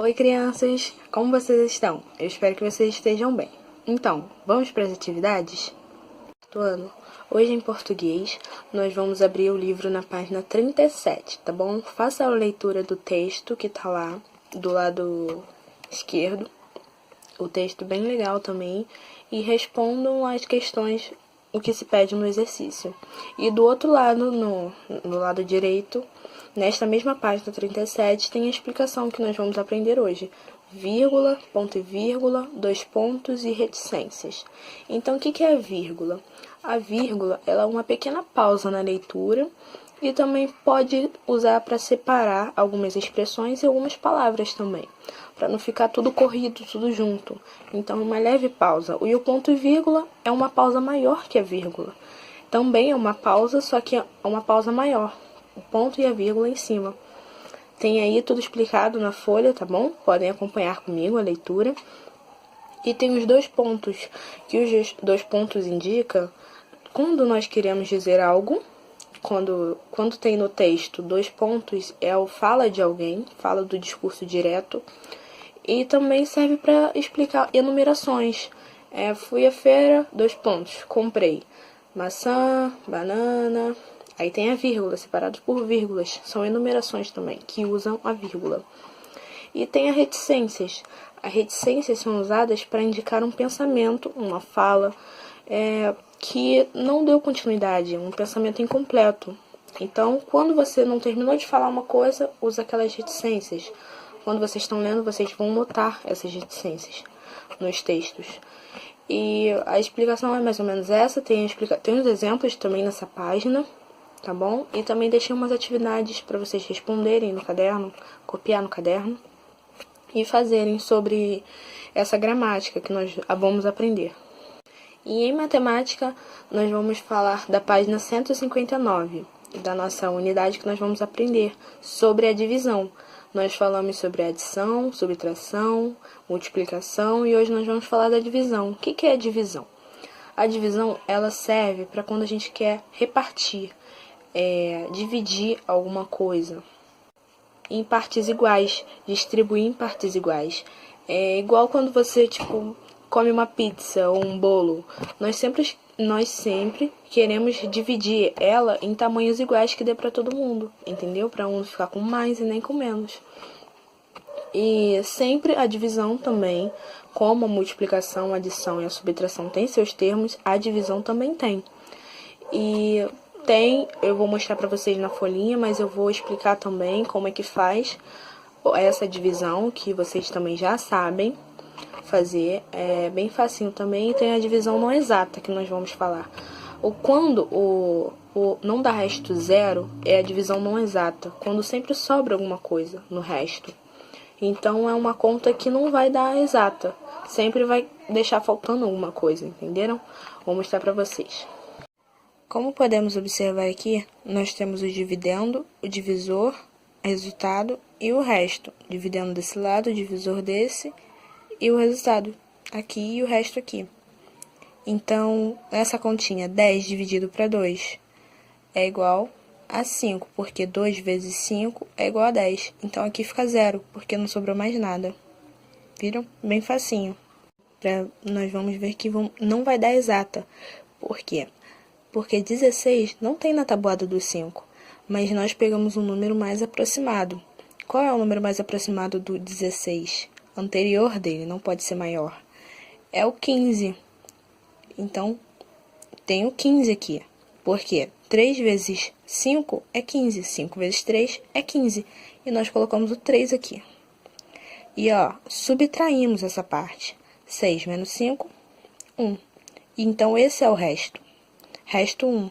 Oi, crianças! Como vocês estão? Eu espero que vocês estejam bem. Então, vamos para as atividades? Hoje, em português, nós vamos abrir o livro na página 37, tá bom? Faça a leitura do texto que tá lá, do lado esquerdo. O texto bem legal também. E respondam as questões, o que se pede no exercício. E do outro lado, no lado direito, nesta mesma página 37, tem a explicação que nós vamos aprender hoje. Vírgula, ponto e vírgula, dois pontos e reticências. Então, o que é a vírgula? A vírgula ela é uma pequena pausa na leitura e também pode usar para separar algumas expressões e algumas palavras também, para não ficar tudo corrido, tudo junto. Então, uma leve pausa. E o ponto e vírgula é uma pausa maior que a vírgula. Também é uma pausa, só que é uma pausa maior. O ponto e a vírgula em cima. Tem aí tudo explicado na folha, tá bom? Podem acompanhar comigo a leitura. E tem os dois pontos, que os dois pontos indicam quando nós queremos dizer algo. Quando tem no texto dois pontos, é o fala de alguém, fala do discurso direto. E também serve para explicar enumerações. Fui à feira, dois pontos, comprei maçã, banana. Aí tem a vírgula, separados por vírgulas. São enumerações também, que usam a vírgula. E tem as reticências. As reticências são usadas para indicar um pensamento, uma fala, que não deu continuidade, um pensamento incompleto. Então, quando você não terminou de falar uma coisa, usa aquelas reticências. Quando vocês estão lendo, vocês vão notar essas reticências nos textos. E a explicação é mais ou menos essa. Tem os exemplos também nessa página, tá bom? E também deixei umas atividades para vocês responderem no caderno, copiar no caderno e fazerem sobre essa gramática que nós vamos aprender. E em matemática, nós vamos falar da página 159, da nossa unidade que nós vamos aprender sobre a divisão. Nós falamos sobre adição, subtração, multiplicação e hoje nós vamos falar da divisão. O que é a divisão? A divisão ela serve para quando a gente quer repartir, dividir alguma coisa em partes iguais, distribuir em partes iguais. É igual quando você, come uma pizza ou um bolo. Nós sempre queremos dividir ela em tamanhos iguais que dê para todo mundo, entendeu? Para um não ficar com mais e nem com menos. E sempre a divisão também, como a multiplicação, a adição e a subtração têm seus termos, a divisão também tem. E eu vou mostrar para vocês na folhinha, mas eu vou explicar também como é que faz essa divisão, que vocês também já sabem fazer. É bem facinho também. E tem a divisão não exata, que nós vamos falar. Quando não dá resto zero, é a divisão não exata. Quando sempre sobra alguma coisa no resto. Então, é uma conta que não vai dar exata. Sempre vai deixar faltando alguma coisa, entenderam? Vou mostrar para vocês. Como podemos observar aqui, nós temos o dividendo, o divisor, o resultado e o resto. Dividendo desse lado, o divisor desse e o resultado aqui e o resto aqui. Então, essa continha 10 dividido para 2 é igual a 5, porque 2 vezes 5 é igual a 10. Então, aqui fica 0, porque não sobrou mais nada. Viram? Bem facinho. Nós vamos ver que não vai dar exata. Por quê? Porque 16 não tem na tabuada dos 5, mas nós pegamos um número mais aproximado. Qual é o número mais aproximado do 16? Anterior dele, não pode ser maior. É o 15. Então, tem o 15 aqui. Por quê? 3 vezes 5 é 15. 5 vezes 3 é 15. E nós colocamos o 3 aqui. E, subtraímos essa parte. 6 menos 5, 1. Então, esse é o resto. Resto 1.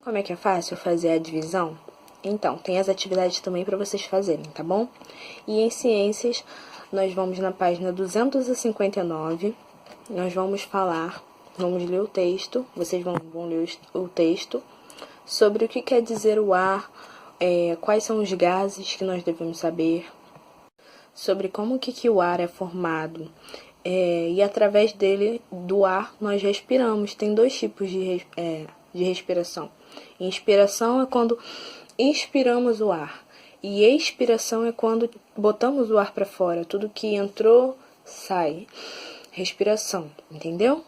Como é que é fácil fazer a divisão? Então, tem as atividades também para vocês fazerem, tá bom? E em ciências, nós vamos na página 259, nós vamos ler o texto, vocês vão ler o texto, sobre o que quer dizer o ar, quais são os gases que nós devemos saber, sobre como que o ar é formado, e através do ar, nós respiramos. Tem dois tipos de respiração. Inspiração é quando inspiramos o ar. E expiração é quando botamos o ar para fora, tudo que entrou, sai. Respiração, entendeu?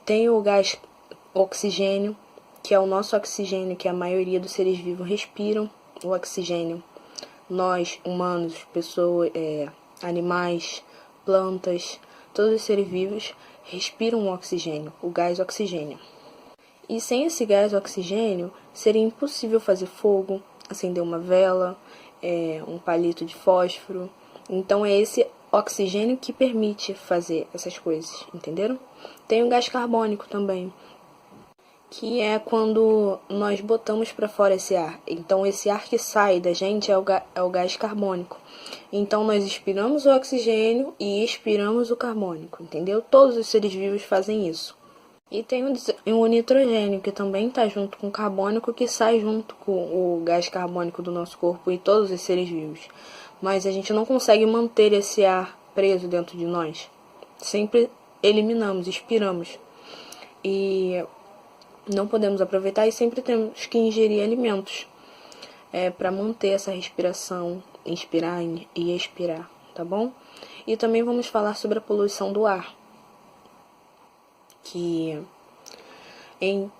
Tem o gás oxigênio, que é o nosso oxigênio, que a maioria dos seres vivos respiram, o oxigênio. Nós, humanos, pessoas, animais, plantas, todos os seres vivos respiram o oxigênio, o gás oxigênio. E sem esse gás oxigênio, seria impossível fazer fogo, acender uma vela, um palito de fósforo. Então é esse oxigênio que permite fazer essas coisas, entenderam? Tem o gás carbônico também, que é quando nós botamos para fora esse ar. Então esse ar que sai da gente é o gás carbônico. Então nós inspiramos o oxigênio e expiramos o carbônico, entendeu? Todos os seres vivos fazem isso. E tem o nitrogênio, que também está junto com o carbônico, que sai junto com o gás carbônico do nosso corpo e todos os seres vivos. Mas a gente não consegue manter esse ar preso dentro de nós. Sempre eliminamos, expiramos. E não podemos aproveitar e sempre temos que ingerir alimentos para manter essa respiração, inspirar e expirar, tá bom? E também vamos falar sobre a poluição do ar, que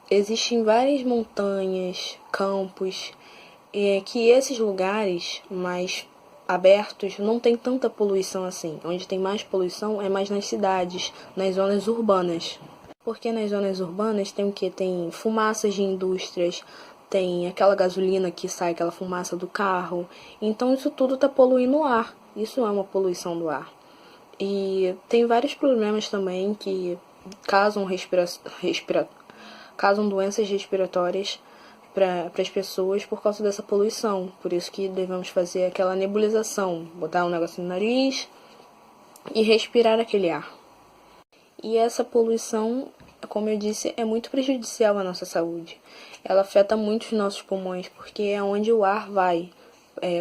existem várias montanhas, campos, que esses lugares mais abertos não tem tanta poluição assim. Onde tem mais poluição é mais nas cidades, nas zonas urbanas. Porque nas zonas urbanas tem o que? Tem fumaças de indústrias, tem aquela gasolina que sai, aquela fumaça do carro. Então isso tudo está poluindo o ar. Isso é uma poluição do ar. E tem vários problemas também que causam doenças respiratórias para as pessoas por causa dessa poluição. Por isso que devemos fazer aquela nebulização, botar um negócio no nariz e respirar aquele ar. E essa poluição, como eu disse, é muito prejudicial à nossa saúde. Ela afeta muito os nossos pulmões, porque é onde o ar vai.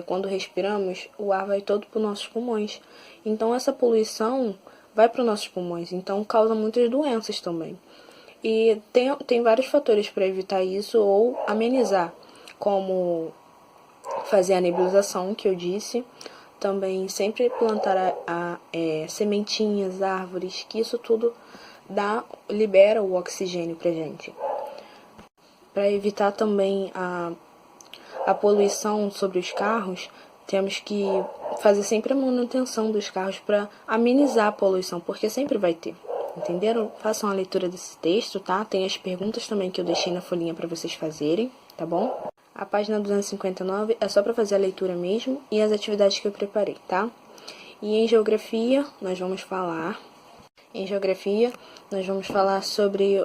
Quando respiramos, o ar vai todo para os nossos pulmões. Então essa poluição vai para os nossos pulmões, então causa muitas doenças também. E tem vários fatores para evitar isso ou amenizar, como fazer a nebulização, que eu disse. Também sempre plantar sementinhas, árvores, que isso tudo libera o oxigênio pra gente. Para evitar também a poluição sobre os carros, temos que fazer sempre a manutenção dos carros para amenizar a poluição, porque sempre vai ter. Entenderam? Façam a leitura desse texto, tá? Tem as perguntas também que eu deixei na folhinha para vocês fazerem, tá bom? A página 259 é só para fazer a leitura mesmo e as atividades que eu preparei, tá? E em geografia, nós vamos falar sobre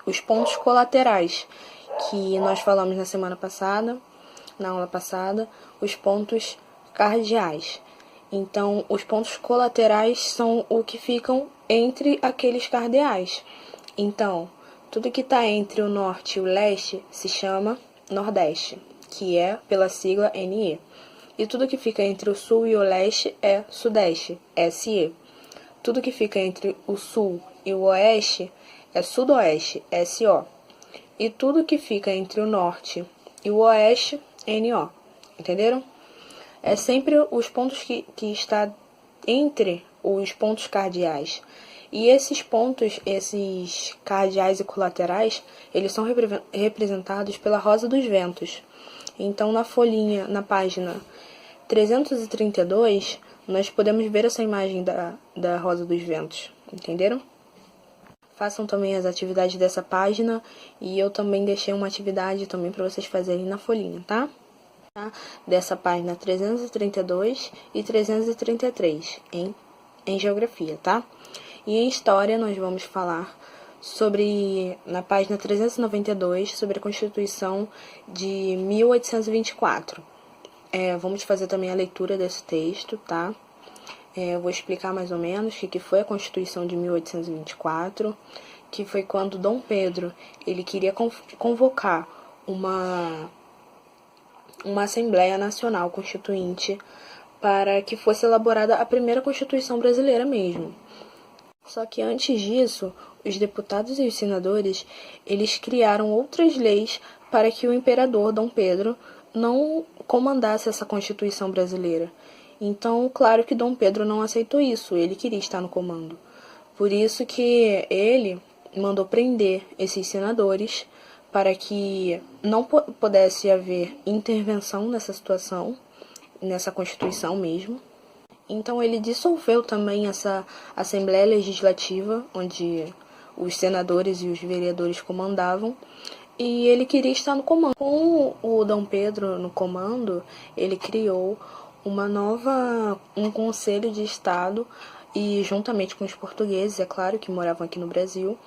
os pontos colaterais, que nós falamos na aula passada, os pontos cardeais. Então, os pontos colaterais são o que ficam entre aqueles cardeais. Então, tudo que está entre o norte e o leste se chama Nordeste, que é pela sigla NE. E tudo que fica entre o sul e o leste é Sudeste, SE. Tudo que fica entre o sul e o oeste é Sudoeste, SO. E tudo que fica entre o norte e o oeste, NO. Entenderam? É sempre os pontos que está entre os pontos cardeais. E esses pontos, esses cardeais e colaterais, eles são representados pela rosa dos ventos. Então, na folhinha, na página 332, nós podemos ver essa imagem da rosa dos ventos. Entenderam? Façam também as atividades dessa página e eu também deixei uma atividade também para vocês fazerem na folhinha, tá? Dessa página 332 e 333 em geografia, tá? E em história nós vamos falar na página 392, sobre a Constituição de 1824. Vamos fazer também a leitura desse texto, tá? Eu vou explicar mais ou menos o que foi a Constituição de 1824, que foi quando Dom Pedro ele queria convocar uma Assembleia Nacional Constituinte para que fosse elaborada a primeira Constituição brasileira mesmo. Só que antes disso, os deputados e os senadores, eles criaram outras leis para que o imperador Dom Pedro não comandasse essa Constituição brasileira. Então, claro que Dom Pedro não aceitou isso, ele queria estar no comando. Por isso que ele mandou prender esses senadores para que não pudesse haver intervenção nessa situação, nessa Constituição mesmo. Então ele dissolveu também essa Assembleia Legislativa, onde os senadores e os vereadores comandavam, e ele queria estar no comando. Com o Dom Pedro no comando, ele criou um conselho de Estado, e juntamente com os portugueses, é claro, que moravam aqui no Brasil,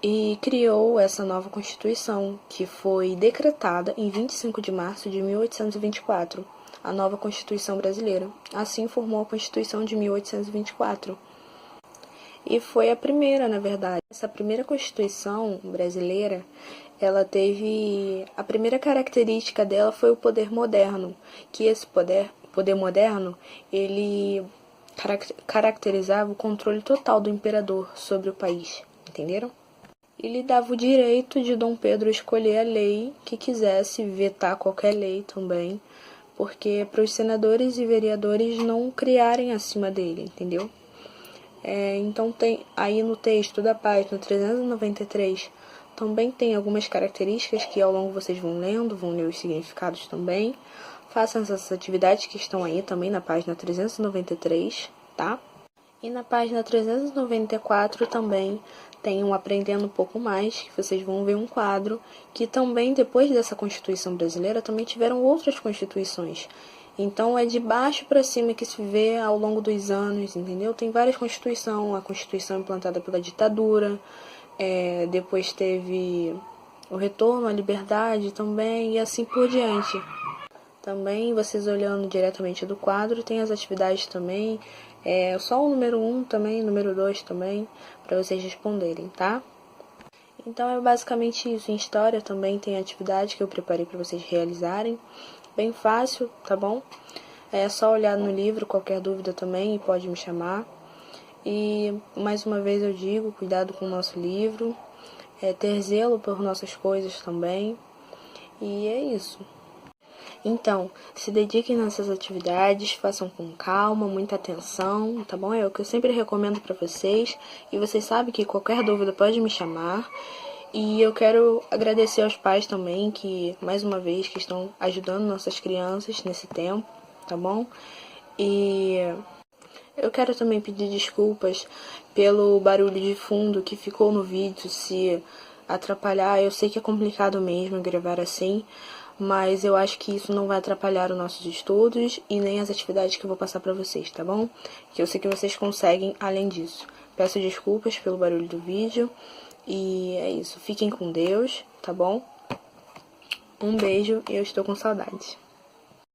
e criou essa nova Constituição, que foi decretada em 25 de março de 1824, a nova Constituição brasileira. Assim formou a Constituição de 1824. E foi a primeira, na verdade. Essa primeira Constituição brasileira, ela teve... A primeira característica dela foi o poder moderno, que esse poder moderno, ele caracterizava o controle total do imperador sobre o país, entenderam? Ele dava o direito de Dom Pedro escolher a lei que quisesse, vetar qualquer lei também, porque para os senadores e vereadores não criarem acima dele, entendeu? Então tem aí no texto da página 393, também tem algumas características que ao longo vocês vão lendo, vão ler os significados também. Façam essas atividades que estão aí também na página 393, tá? E na página 394 também tem um Aprendendo um pouco mais, que vocês vão ver um quadro, que também depois dessa Constituição brasileira também tiveram outras constituições. Então é de baixo para cima que se vê ao longo dos anos, entendeu? Tem várias constituições, a Constituição implantada pela ditadura, depois teve o retorno à liberdade também, e assim por diante. Também, vocês olhando diretamente do quadro, tem as atividades também, só o número 1 também, número 2 também, para vocês responderem, tá? Então é basicamente isso. Em história também tem atividade que eu preparei para vocês realizarem, bem fácil, tá bom? É só olhar no livro, qualquer dúvida também, pode me chamar. E mais uma vez eu digo, cuidado com o nosso livro, ter zelo por nossas coisas também, e é isso. Então, se dediquem nessas atividades, façam com calma, muita atenção, tá bom? É o que eu sempre recomendo para vocês. E vocês sabem que qualquer dúvida pode me chamar. E eu quero agradecer aos pais também, que, mais uma vez, que estão ajudando nossas crianças nesse tempo, tá bom? E eu quero também pedir desculpas pelo barulho de fundo que ficou no vídeo, se atrapalhar. Eu sei que é complicado mesmo gravar assim, mas eu acho que isso não vai atrapalhar os nossos estudos e nem as atividades que eu vou passar para vocês, tá bom? Que eu sei que vocês conseguem além disso. Peço desculpas pelo barulho do vídeo e é isso. Fiquem com Deus, tá bom? Um beijo e eu estou com saudade.